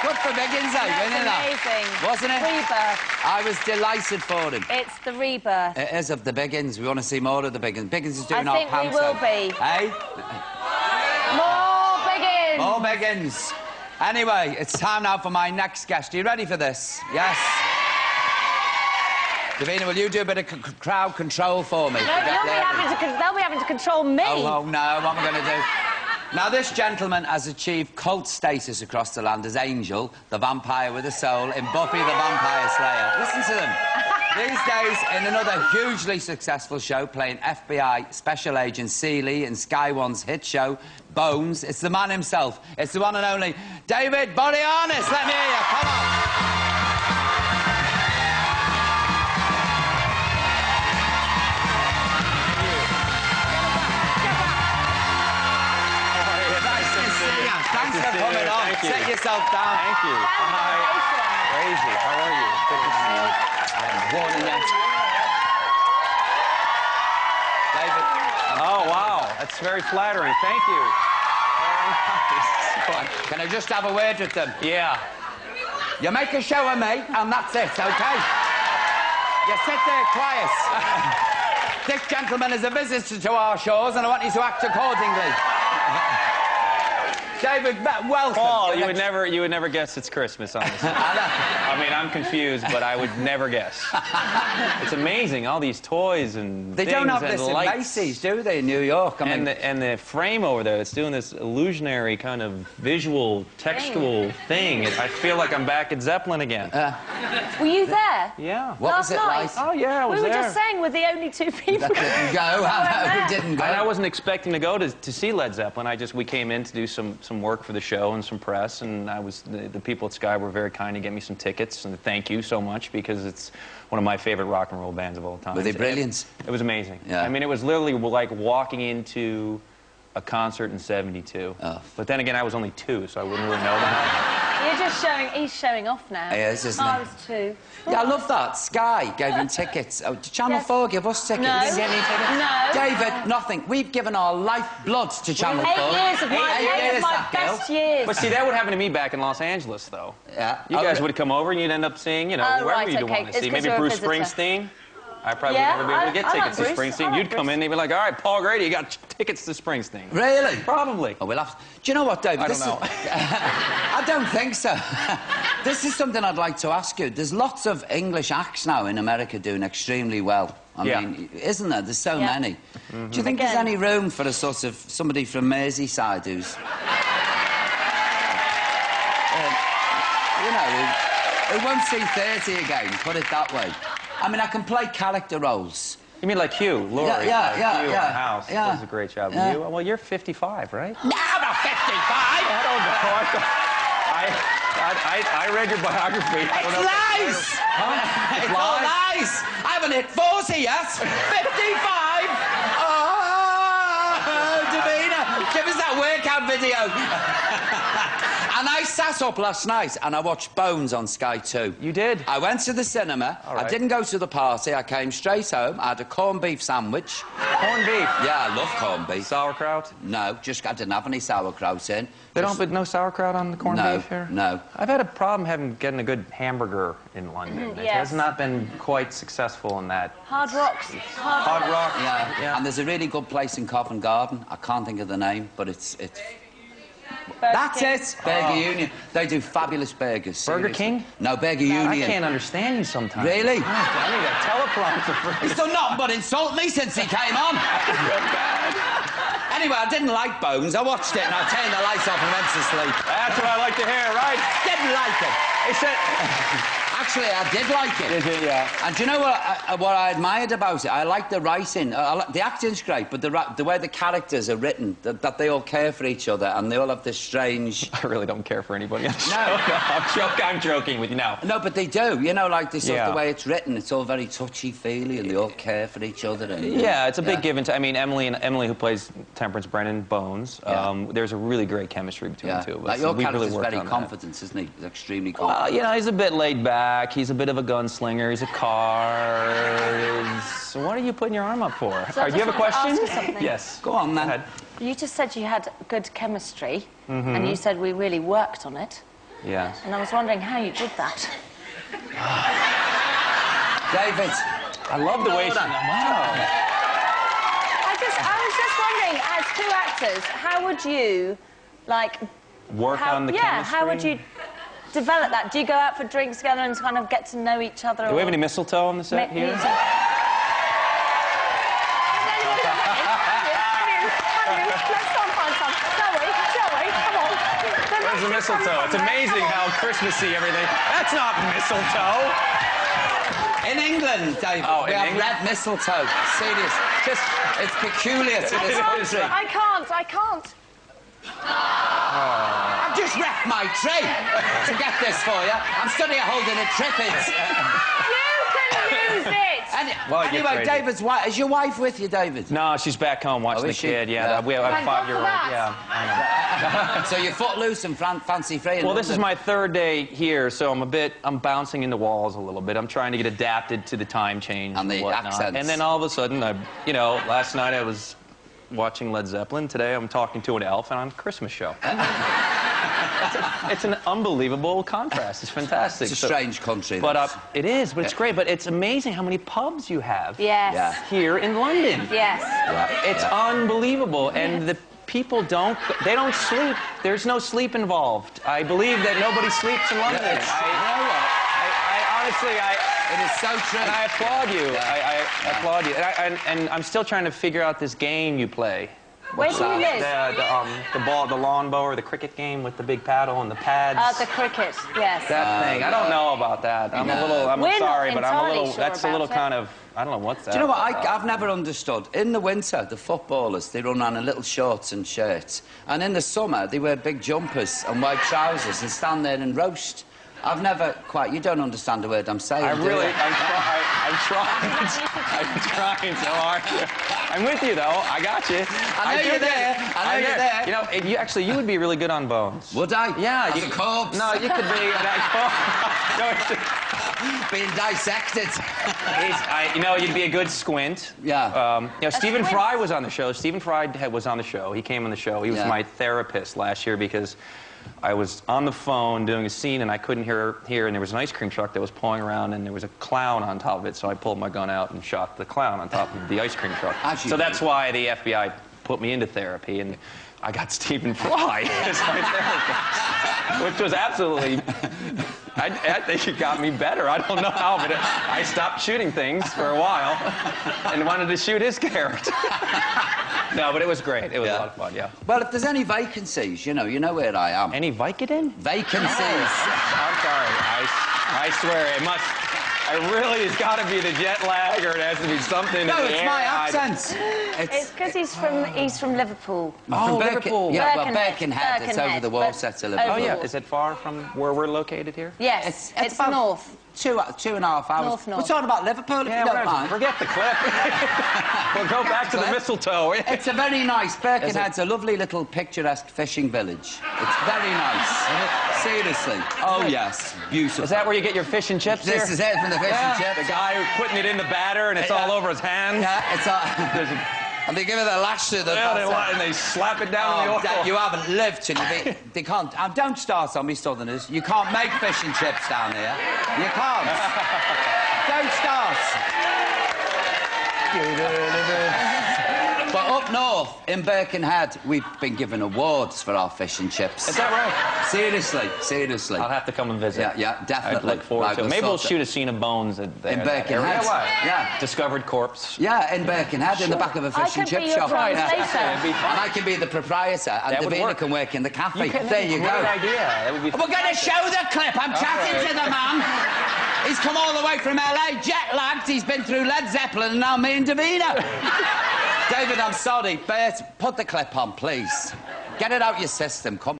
Good for Biggins, though, winning that. Amazing. Wasn't it? Rebirth. I was delighted for him. It's the rebirth. It is of the Biggins. We want to see more of the Biggins. Biggins is doing our panto. I think we will be. Hey? More Biggins. More Biggins. Anyway, it's time now for my next guest. Are you ready for this? Yes? Davina, will you do a bit of crowd control for me? No, they'll be having to control me. Oh, no, what am I going to do? Now, this gentleman has achieved cult status across the land as Angel, the vampire with a soul, in Buffy the Vampire Slayer. Listen to them. These days, in another hugely successful show, playing FBI Special Agent Seeley in Sky One's hit show, Bones, it's the man himself. It's the one and only David Boreanaz. Let me hear you. Come on. Thanks for coming on. Thank you. Set yourself down. Thank you. Hi. Crazy. How are you? Good to see you. I'm warning you. David. Oh, wow. That's very flattering. Thank you. Very nice. Can I just have a word with them? Yeah. You make a show of me, and that's it, OK? You sit there quiet. This gentleman is a visitor to our shows, and I want you to act accordingly. David, welcome. Paul, you would never guess it's Christmas on this. I mean, I'm confused, but I would never guess. It's amazing, all these toys and they things don't have and this lights. in Macy's, do they, in New York? I mean... and the frame over there that's doing this illusionary kind of visual, textual thing. I feel like I'm back at Zeppelin again. Were you there? Yeah. What was it like? Oh, yeah, I was there. We were there. just saying we're the only two people. That didn't go. We didn't go. And I wasn't expecting to go to see Led Zeppelin. We came in to do some work for the show and some press, and the people at Sky were very kind to get me some tickets, and thank you so much, because it's one of my favorite rock and roll bands of all time. Were they brilliant? It was amazing. Yeah. I mean, it was literally like walking into a concert in '72. Oh. But then again, I was only 2, so I wouldn't really know that. He's showing off now. He is, isn't he? I was 2. Yeah, I love that. Sky gave him tickets. Oh, did Channel 4 give us tickets? No. Didn't get any tickets? No. David, nothing. We've given our lifeblood to Channel 4. 8 years of my best years. But see, that would happen to me back in Los Angeles, though. Yeah. You guys would come over and you'd end up seeing, you know, whoever you'd want to see. Maybe Bruce Springsteen. I probably would never be able to get tickets to Springsteen. You'd come in and you'd be like, all right, Paul Grady, you got tickets to Springsteen. Really? Probably. Oh, we'll have to... Do you know what, David? I don't know. I don't think so. This is something I'd like to ask you. There's lots of English acts now in America doing extremely well. I mean, isn't there? There's so many. Do you think there's any room for a sort of somebody from Merseyside who's... you know, who won't see 30 again, put it that way. I mean, I can play character roles. You mean like Hugh, Laurie? Yeah. Hugh in the House. Yeah. Does a great job. Yeah. You? Well, you're 55, right? No, I'm not 55! I don't know. I read your biography. I don't know. Lies! Huh? It's all lies! I haven't hit 40 yet! 55! Oh, Davina, give us that workout video. And I sat up last night and I watched Bones on Sky 2. You did? I went to the cinema. Right. I didn't go to the party. I came straight home. I had a corned beef sandwich. Corned beef? Yeah, I love corned beef. Sauerkraut? No, just I didn't have any sauerkraut in. They don't put no sauerkraut on the corned beef here? No. I've had a problem getting a good hamburger in London. It has not been quite successful in that. Hard Rock. Yeah. And there's a really good place in Covent Garden. I can't think of the name, but it's... That's it! Burger Union. They do fabulous burgers. Burger King? No, Burger Union. I can't understand you sometimes. Really? I need a teleprompter for He's done nothing but insult me since he came on. Anyway, I didn't like Bones. I watched it and I turned the lights off and went to sleep. That's what I like to hear, right? Didn't like it. He said... Actually, I did like it. Did you? Yeah. And do you know what I admired about it? I like the writing. The acting's great, but the way the characters are written, that they all care for each other and they all have this strange... I really don't care for anybody on the show. No. I'm joking with you now. No, but they do. You know, like this the way it's written, it's all very touchy-feely and they all care for each other. And, yeah, it's a big give and take. I mean, Emily, who plays Temperance Brennan, Bones, there's a really great chemistry between the two of us. Like your character's really very confident, isn't he? He's extremely confident. Well, you know, he's a bit laid back. He's a bit of a gunslinger. He's a car. So what are you putting your arm up for? So do you have a question? ask you something. Yes. Go on, then. Go ahead. You just said you had good chemistry, and you said we really worked on it. Yes. And I was wondering how you did that. David. I love the way she... Wow. I was just wondering, as two actors, how would you, like... Work on the chemistry? Yeah, how would you develop that? Do you go out for drinks together and kind of get to know each other? Do we have any mistletoe on the set here? Where's the mistletoe? It's amazing how Christmassy everything... That's not mistletoe! In England, David, we have red mistletoe. Serious. Just, it's peculiar to this country. I can't. I've just wrecked my tree to get this for you. I'm studying holding a trippet. You can use it! Anyway, David's wife... Is your wife with you, David? No, she's back home watching the kid. Yeah, we have a 5-year-old. Yeah, I know. So you're footloose and fancy-free. Well, this is my 3rd day here, so I'm bouncing into walls a little bit. I'm trying to get adapted to the time change and the whatnot. accents. And then all of a sudden, last night I was watching Led Zeppelin. Today I'm talking to an elf and on a Christmas show. It's an unbelievable contrast. It's fantastic. It's a strange country. But it is, but it's great. But it's amazing how many pubs you have here in London. Yes. Yeah. It's unbelievable. And the people don't sleep. There's no sleep involved. I believe that nobody sleeps in London. It is so true. And I applaud you. I applaud you. And I'm still trying to figure out this game you play. Where do you live? The lawn mower, the cricket game with the big paddle and the pads. The cricket, yes. That thing. I don't know about that. I'm sorry, but I'm a little... That's a little kind of... I don't know what's that. Do you know what I've never understood? In the winter, the footballers, they run around in little shorts and shirts. And in the summer, they wear big jumpers and white trousers and stand there and roast. I've never quite... You don't understand the word I'm saying, I'm trying so hard. I'm with you, though. I got you. I know you're there. I know you're there. You know, you would be really good on Bones. Would I? Yeah. As a corpse? No, you could be being dissected. You'd be a good Squint. Yeah. Stephen Fry was on the show. Stephen Fry was on the show. He came on the show. He was my therapist last year because I was on the phone doing a scene and I couldn't hear, and there was an ice cream truck that was pulling around and there was a clown on top of it, so I pulled my gun out and shot the clown on top of the ice cream truck. So that's why the FBI put me into therapy, and I got Stephen Fry as my therapist, which was absolutely... I think it got me better. I don't know how, but I stopped shooting things for a while and wanted to shoot his character. No, but it was great. It was a lot of fun, yeah. Well, if there's any vacancies, you know where I am. Any Vicodin? Vacancies. I'm sorry. I swear, it must... it's got to be the jet lag, or it has to be something. No, it's my accent. It's because he's from Liverpool. Oh, Liverpool. Yeah, well, Birkenhead. It's over the water to Liverpool. Oh, yeah. Is it far from where we're located here? Yes, it's about north. 2.5 hours. North. We're talking about Liverpool, if you don't mind. Forget the clip. We'll go back to the mistletoe. It's a very nice... Birkenhead's a lovely little picturesque fishing village. It's very nice. Seriously. Oh, yes. Beautiful. Is that where you get your fish and chips here? This is it from the fish and chips. The guy who's putting it in the batter and it's all over his hands. Yeah, it's all... And they give it a lash to the... and they slap it down in the oil. Dad, you haven't lived, and they can't... don't start on me, Southerners. You can't make fish and chips down here. You can't. Don't start. But up north, in Birkenhead, we've been given awards for our fish and chips. Is that right? Seriously. I'll have to come and visit. Yeah, definitely. I look forward to it. Maybe we'll shoot a scene of Bones in Birkenhead. Yeah. Discovered corpse. Yeah, in Birkenhead, in the back of a fish and chip shop. And I can be the proprietor, and Davina can work in the cafe. There you go. Great idea. That would be We're going to show the clip. I'm chatting to the man. He's come all the way from LA, jet-lagged. He's been through Led Zeppelin, and now me and Davina. David, I'm sorry. Bert, put the clip on, please. Get it out your system. Come on.